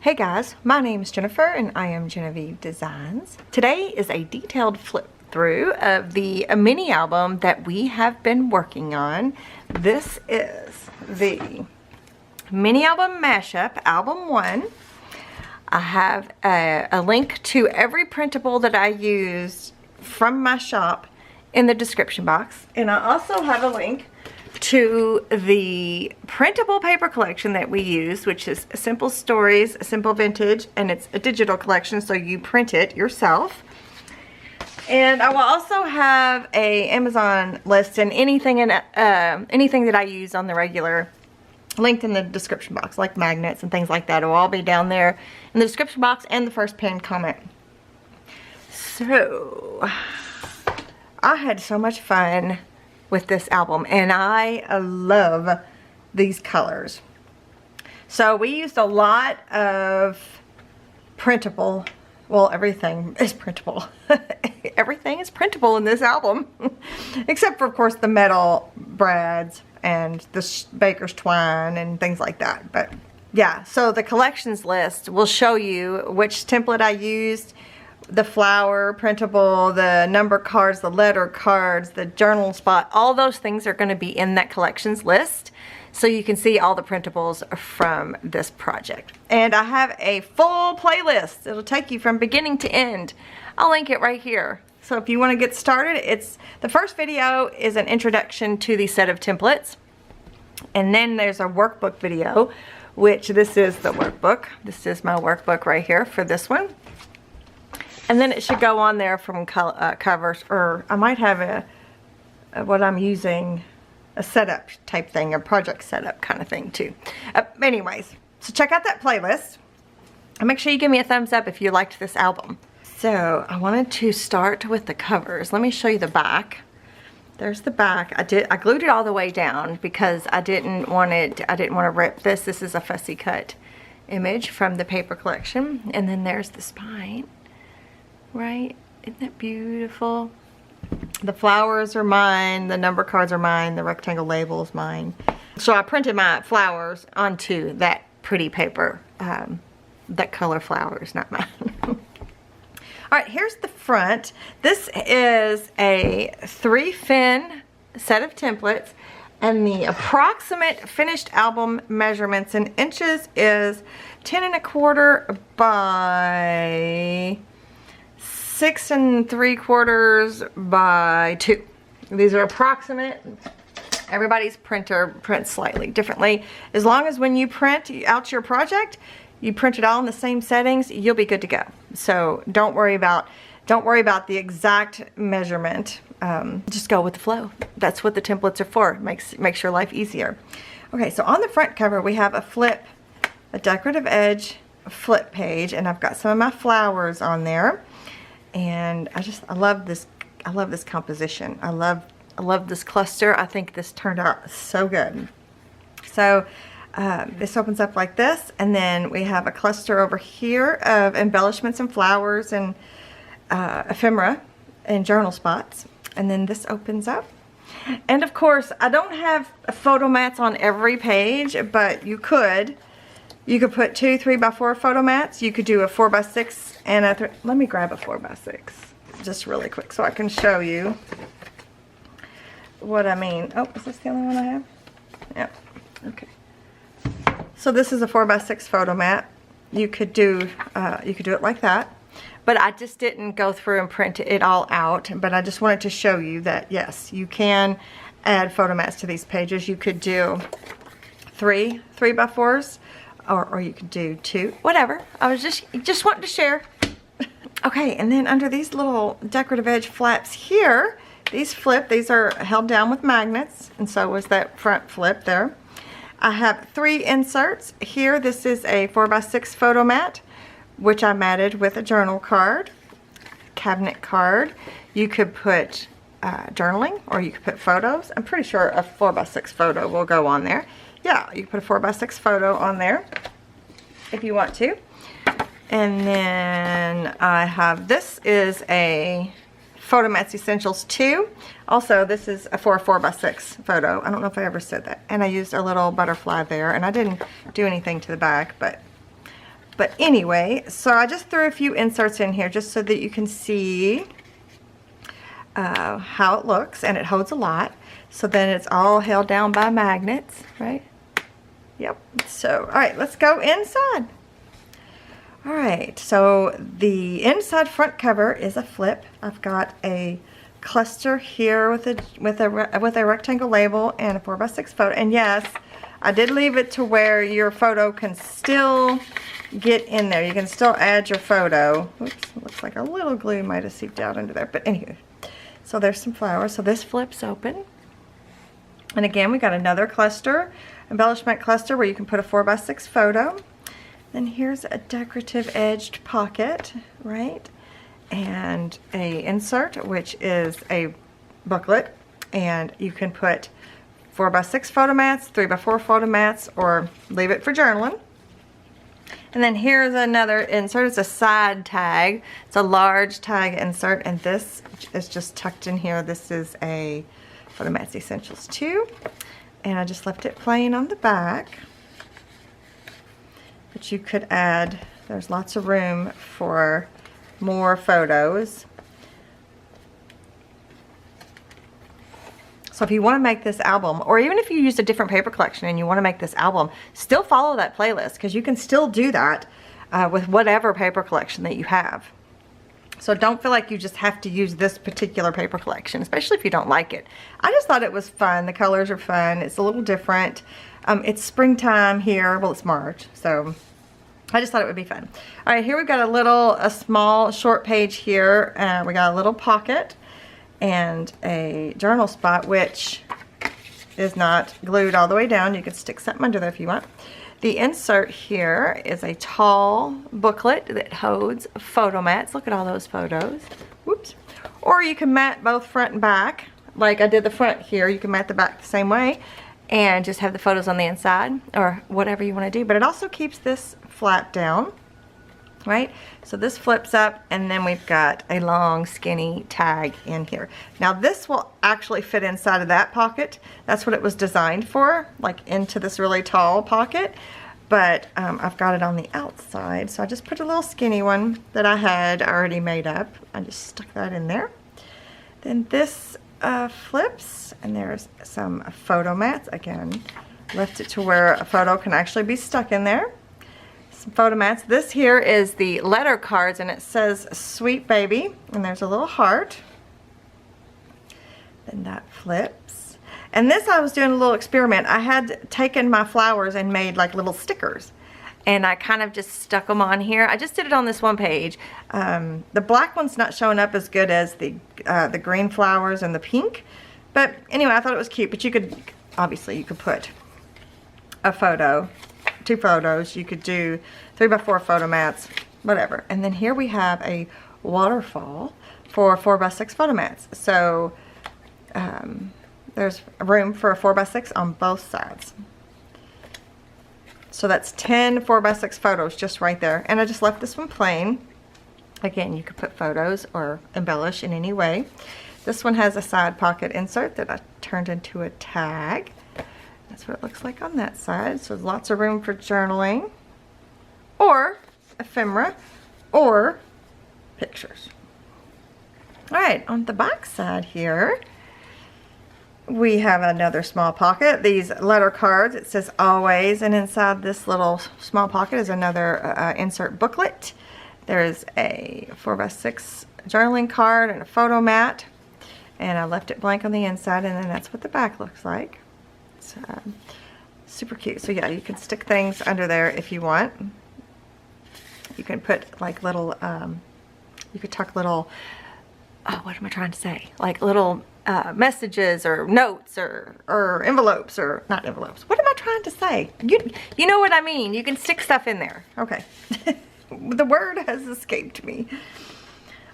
Hey guys, my name is Jennifer and I am Genevieve Designs. Today is a detailed flip through of the mini album that we have been working on. This is the mini album mashup, album 1. I have a link to every printable that I used from my shop in the description box. And I also have a link to the printable paper collection that we use, which is Simple Stories, Simple Vintage, and it's a digital collection, so you print it yourself. And I will also have a Amazon list and anything that I use on the regular linked in the description box, like magnets and things like that. It will all be down there in the description box and the first pinned comment. So I had so much fun with this album, and I love these colors. So we used a lot of printable, well, everything is printable. Everything is printable in this album, except for, of course, the metal brads and the baker's twine and things like that. But yeah, so the collections list will show you which template I used, the flower printable, the number cards, the letter cards, the journal spot, all those things are going to be in that collections list, so you can see all the printables from this project. And I have a full playlist. It'll take you from beginning to end. I'll link it right here. So if you want to get started, the first video is an introduction to the set of templates, and then there's a workbook video, which this is the workbook. This is my workbook right here for this one. And then it should go on there from covers, or I might have what I'm using, a setup type thing, a project setup kind of thing too. Anyways, so check out that playlist. And make sure you give me a thumbs up if you liked this album. So I wanted to start with the covers. Let me show you the back. There's the back. I glued it all the way down because I didn't want to rip this. This is a fussy cut image from the paper collection. And then there's the spine. Right? Isn't that beautiful? The flowers are mine, the number cards are mine, the rectangle label is mine. So I printed my flowers onto that pretty paper. That color flowers, not mine. Alright, here's the front. This is a 3-fin set of templates, and the approximate finished album measurements in inches is 10 1/4 by 6 3/4 by 2. These are approximate. Everybody's printer prints slightly differently. As long as when you print out your project, you print it all in the same settings, you'll be good to go. So don't worry about the exact measurement. Just go with the flow. That's what the templates are for. Makes your life easier. Okay, so on the front cover we have a decorative edge flip page, and I've got some of my flowers on there. And I love this composition. I love this cluster. I think this turned out so good. So this opens up like this, and then we have a cluster over here of embellishments and flowers and ephemera and journal spots. And then this opens up. And of course, I don't have photo mats on every page, but you could put 2 3x4 photo mats. You could do a 4x6 and a let me grab a 4x6 just really quick so I can show you what I mean. Oh, is this the only one I have? Yep. Okay. So this is a 4x6 photo mat. You could do it like that, but I just didn't go through and print it all out. But I just wanted to show you that yes, you can add photo mats to these pages. You could do 3 3x4s. Or you could do 2, whatever. I was just wanting to share. Okay, and then under these little decorative edge flaps here, these are held down with magnets, and so was that front flip there. I have 3 inserts here. This is a 4x6 photo mat, which I matted with a journal card, cabinet card. You could put journaling, or you could put photos. I'm pretty sure a 4x6 photo will go on there. Yeah, you can put a 4x6 photo on there if you want to. And then I have, this is a Photo Mats Essentials 2. Also, this is a 4x6 photo. I don't know if I ever said that. And I used a little butterfly there, and I didn't do anything to the back, but But anyway, so I just threw a few inserts in here just so that you can see how it looks, and it holds a lot. So then it's all held down by magnets, right? Yep. So, all right, let's go inside. All right, so the inside front cover is a flip. I've got a cluster here with a rectangle label and a 4x6 photo. And yes, I did leave it to where your photo can still get in there. You can still add your photo. Oops, looks like a little glue might have seeped out under there. But anyway, so there's some flowers. So this flips open. And again, we got another cluster, embellishment cluster, where you can put a 4x6 photo. Then here's a decorative edged pocket, right? And a insert, which is a booklet. And you can put 4x6 photo mats, 3x4 photo mats, or leave it for journaling. And then here's another insert. It's a side tag. It's a large tag insert, and this is just tucked in here. This is a Photo Mats Essentials 2, and I just left it plain on the back. But you could add, there's lots of room for more photos. So if you want to make this album, or even if you used a different paper collection and you want to make this album, still follow that playlist, because you can still do that with whatever paper collection that you have. So don't feel like you just have to use this particular paper collection, especially if you don't like it. I just thought it was fun. The colors are fun. It's a little different. It's springtime here. Well, it's March, so I just thought it would be fun. All right, here we've got a small short page here. We got a little pocket and a journal spot, which is not glued all the way down. You can stick something under there if you want. The insert here is a tall booklet that holds photo mats. Look at all those photos. Whoops. Or you can mat both front and back. Like I did the front here, you can mat the back the same way and just have the photos on the inside, or whatever you want to do. But it also keeps this flat down, right? So this flips up, and then we've got a long skinny tag in here. Now this will actually fit inside of that pocket. That's what it was designed for, like into this really tall pocket. But I've got it on the outside, so I just put a little skinny one that I had already made up. I just stuck that in there. Then this flips, and there's some photo mats. Again, left it to where a photo can actually be stuck in there. Some photo mats. This here is the letter cards, and it says Sweet Baby, and there's a little heart. Then that flips. And this, I was doing a little experiment. I had taken my flowers and made like little stickers, and I kind of just stuck them on here. I just did it on this one page. The black one's not showing up as good as the green flowers and the pink, but anyway, I thought it was cute. But you could, obviously you could put a photo, 2 photos, you could do 3x4 photo mats, whatever. And then here we have a waterfall for 4x6 photo mats. So there's room for a 4x6 on both sides. So that's 10 4x6 photos just right there. And I just left this one plain. Again, you could put photos or embellish in any way. This one has a side pocket insert that I turned into a tag. That's what it looks like on that side. So lots of room for journaling, or ephemera, or pictures. All right, on the back side here, we have another small pocket. These letter cards, it says always, and inside this little small pocket is another insert booklet. There's a 4x6 journaling card and a photo mat, and I left it blank on the inside, and then that's what the back looks like. It's super cute. So yeah, you can stick things under there if you want. You can put like little, you could tuck little, oh, what am I trying to say? Like little messages or notes or envelopes, or not envelopes. What am I trying to say? You know what I mean. You can stick stuff in there. Okay. The word has escaped me.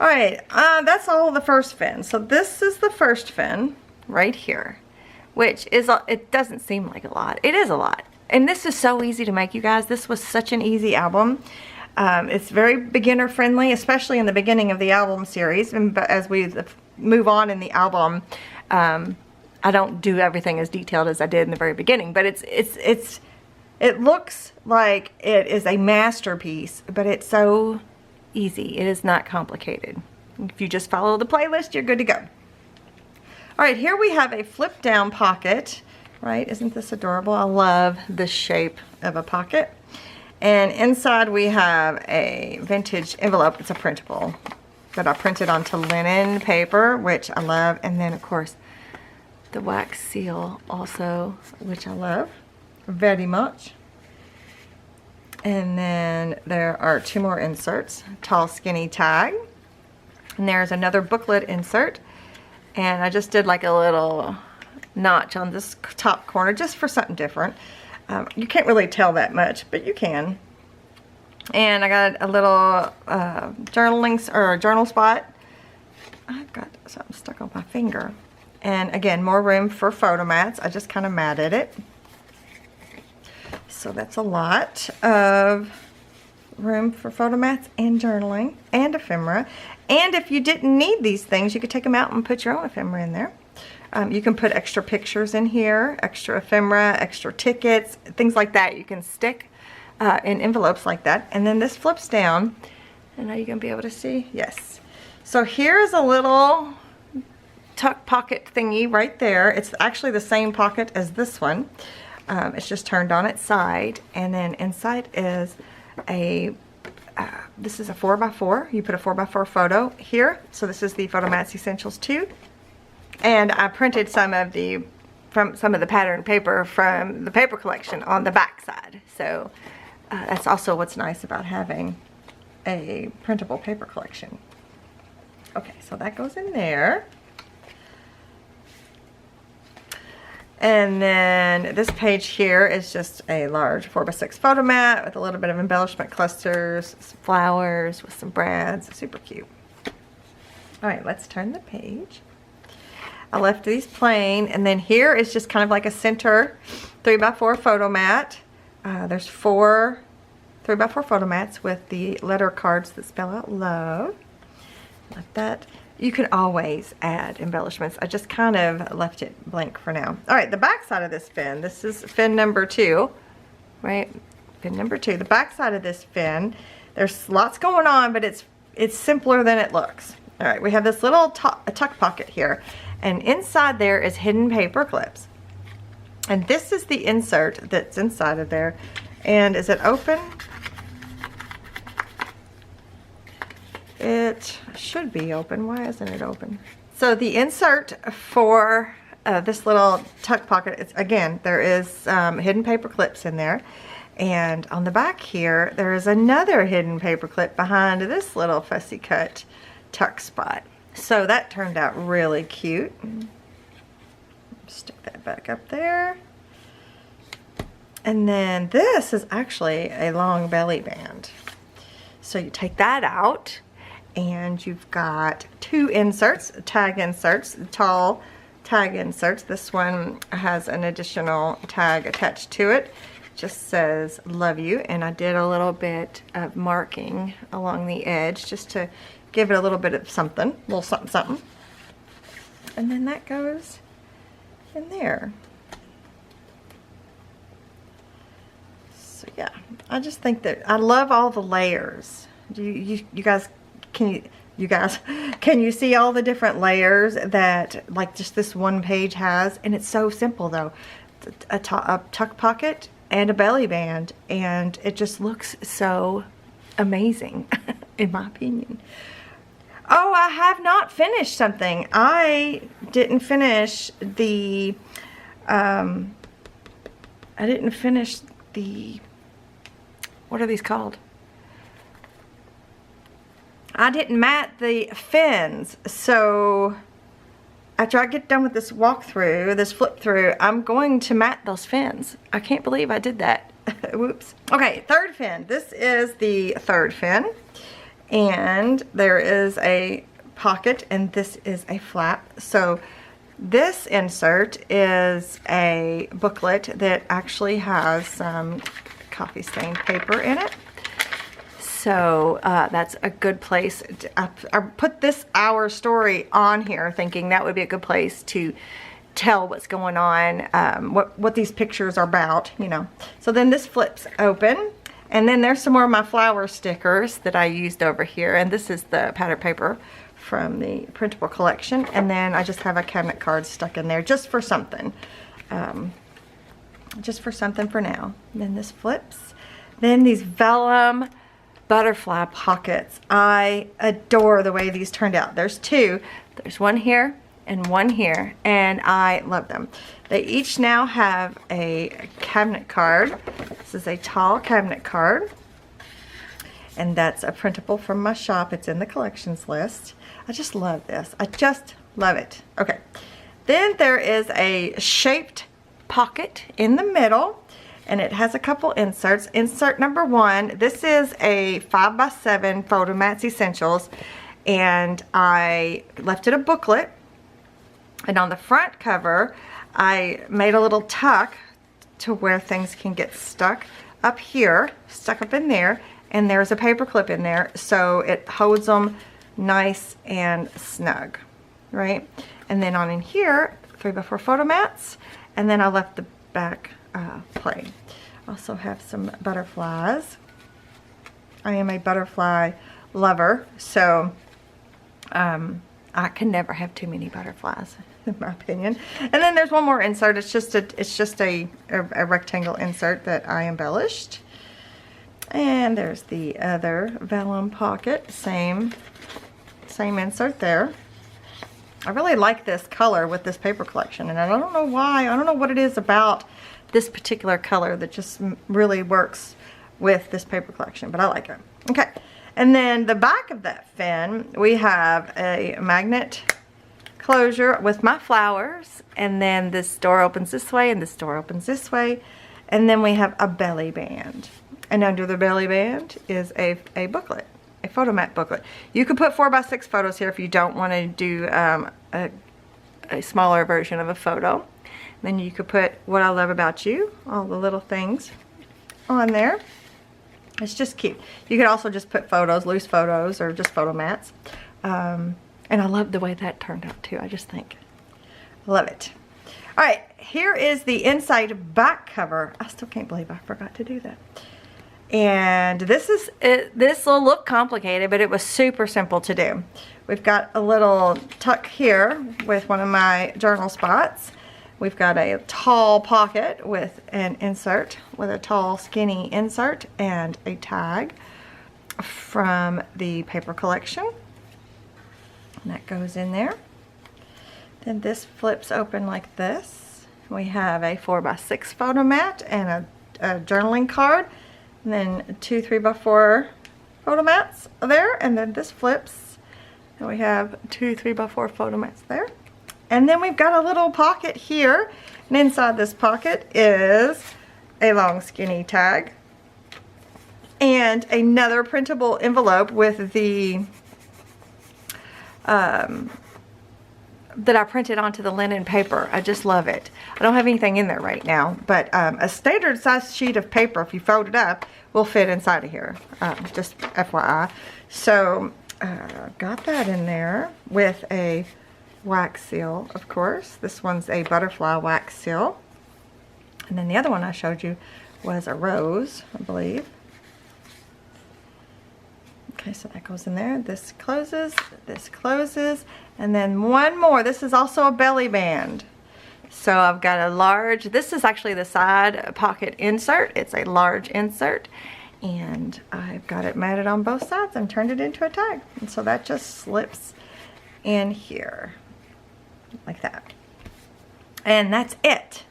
All right, that's all the first fin. So this is the first fin right here, which is, it doesn't seem like a lot. It is a lot. And this is so easy to make, you guys. This was such an easy album. It's very beginner friendly, especially in the beginning of the album series. And as we move on in the album, I don't do everything as detailed as I did in the very beginning, but it's It looks like it is a masterpiece, but it's so easy. It is not complicated. If you just follow the playlist, you're good to go. All right, here we have a flip down pocket, right? Isn't this adorable? I love this shape of a pocket. And inside we have a vintage envelope. It's a printable that I printed onto linen paper, which I love. And then of course the wax seal also, which I love very much. And then there are 2 more inserts, tall skinny tag. And there's another booklet insert. And I just did like a little notch on this top corner just for something different. You can't really tell that much, but you can. And I got a little journal spot. I've got something stuck on my finger. And again, more room for photo mats. I just kind of matted it. So that's a lot of room for photo mats and journaling and ephemera. And if you didn't need these things, you could take them out and put your own ephemera in there. You can put extra pictures in here, extra ephemera, extra tickets, things like that. You can stick in envelopes like that. And then this flips down. And are you going to be able to see? Yes. So here's a little tuck pocket thingy right there. It's actually the same pocket as this one. It's just turned on its side. And then inside is a this is a 4x4. You put a 4x4 photo here. So this is the Photo Mats Essentials 2. And I printed some of the pattern paper from the paper collection on the back side. So that's also what's nice about having a printable paper collection. Okay, so that goes in there. And then this page here is just a large 4x6 photo mat with a little bit of embellishment clusters, some flowers with some brads. Super cute. All right, let's turn the page. I left these plain, and then here is just kind of like a center 3x4 photo mat. There's 4 3x4 photo mats with the letter cards that spell out love. Like that. You can always add embellishments. I just kind of left it blank for now. All right, the back side of this fin. This is fin number 2, right? Fin number 2. The back side of this fin. There's lots going on, but it's simpler than it looks. All right, we have this little tuck pocket here, and inside there is hidden paper clips. And this is the insert that's inside of there. And is it open? It should be open. Why isn't it open? So the insert for this little tuck pocket, it's, again, there is hidden paper clips in there. And on the back here, there is another hidden paper clip behind this little fussy cut tuck spot. So that turned out really cute. Stick that back up there. And then this is actually a long belly band. So you take that out, and you've got 2 inserts, tag inserts, tall tag inserts. This one has an additional tag attached to it. Just says love you, and I did a little bit of marking along the edge just to give it a little bit of something, a little something something. And then that goes in there. So yeah, I just think that I love all the layers. You guys, can you see all the different layers that like just this one page has? And it's so simple though. A tuck pocket and a belly band, and it just looks so amazing in my opinion. Oh, I have not finished something. I didn't finish the what are these called? I didn't mat the fins, so after I get done with this walkthrough, this flip through, I'm going to mat those fins. I can't believe I did that. Whoops. Okay, third fin. This is the third fin, and there is a pocket, and this is a flap. So this insert is a booklet that actually has some coffee stained paper in it. So that's a good place. I put this Our Story on here thinking that would be a good place to tell what's going on, what these pictures are about, you know. So then this flips open, and then there's some more of my flower stickers that I used over here, and this is the pattern paper from the Printable collection, and then I just have a cabinet card stuck in there just for something, for now. And then this flips. Then these vellum butterfly pockets. I adore the way these turned out. There's two. There's one here and one here, and I love them. They each now have a cabinet card. This is a tall cabinet card, and that's a printable from my shop. It's in the collections list. I just love this. I just love it. Okay, then there is a shaped pocket in the middle, and it has a couple inserts. Insert number one, this is a 5x7 Photomats Essentials, and I left it a booklet. And on the front cover, I made a little tuck to where things can get stuck up here, stuck up in there, and there's a paper clip in there, so it holds them nice and snug, right? And then on in here, 3x4 Photomats, and then I left the back plain. Also have some butterflies. I am a butterfly lover, so I can never have too many butterflies, in my opinion. And then there's one more insert. It's just a rectangle insert that I embellished. And there's the other vellum pocket, same insert there. I really like this color with this paper collection, and I don't know why. I don't know what it is about this particular color that just really works with this paper collection, but I like it. Okay, and then the back of that fin, we have a magnet closure with my flowers, and then this door opens this way and this door opens this way, and then we have a belly band, and under the belly band is a booklet, a Photomat booklet. You could put 4x6 photos here if you don't want to do a smaller version of a photo. Then you could put what I love about you, all the little things on there. It's just cute. You could also just put photos, loose photos, or just Photomats. And I love the way that turned out too. I just think, I love it. All right, here is the inside back cover. I still can't believe I forgot to do that. And this will look complicated, but it was super simple to do. We've got a little tuck here with one of my journal spots. We've got a tall pocket with an insert, with a tall skinny insert and a tag from the paper collection. And that goes in there. Then this flips open like this. We have a 4x6 Photomat and a journaling card. And then 2 3x4 Photomats there. And then this flips. And we have 2 3x4 Photomats there. And then we've got a little pocket here, and inside this pocket is a long skinny tag and another printable envelope with the that I printed onto the linen paper. I just love it. I don't have anything in there right now, but a standard size sheet of paper, if you fold it up, will fit inside of here, just FYI. So got that in there with a wax seal, of course. This one's a butterfly wax seal. And then the other one I showed you was a rose, I believe. Okay, so that goes in there. This closes, and then one more. This is also a belly band. So I've got a large, this is actually the side pocket insert. It's a large insert, and I've got it matted on both sides and turned it into a tag. And so that just slips in here like that. And that's it.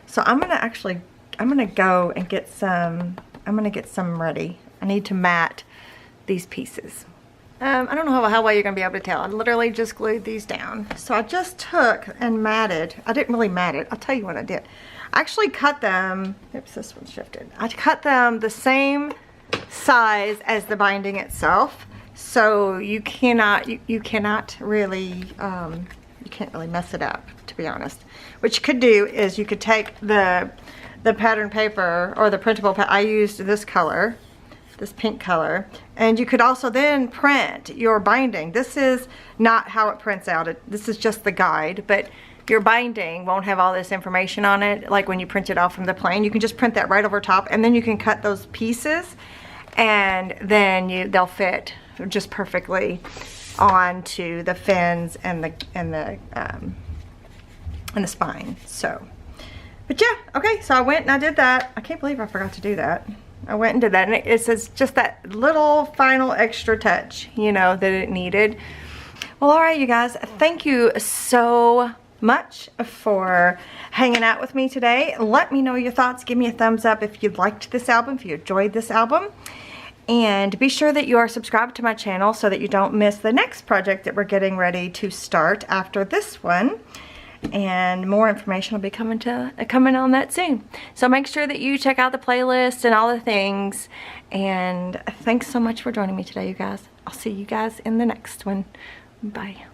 So I'm gonna go and get some, ready. I need to mat these pieces. I don't know how well you're gonna be able to tell. I literally just glued these down. So I just took and matted. I didn't really mat it. I'll tell you what I did. I actually cut them, oops, this one shifted. I cut them the same size as the binding itself. So you cannot really, you can't really mess it up, to be honest. What you could do is you could take the pattern paper or the printable, I used this color, this pink color, and you could also then print your binding. This is not how it prints out. This is just the guide, but your binding won't have all this information on it, like when you print it off from the plane. You can just print that right over top, and then you can cut those pieces, and then they'll fit just perfectly onto the fins and the spine. So, but yeah, okay, so I went and I did that. I can't believe I forgot to do that. I went and did that, and it says just that little final extra touch, you know, that it needed. Well, all right, you guys, thank you so much for hanging out with me today. Let me know your thoughts. Give me a thumbs up if you liked this album, if you enjoyed this album. And be sure that you are subscribed to my channel so that you don't miss the next project that we're getting ready to start after this one. And more information will be coming on that soon. So make sure that you check out the playlist and all the things. And thanks so much for joining me today, you guys. I'll see you guys in the next one. Bye.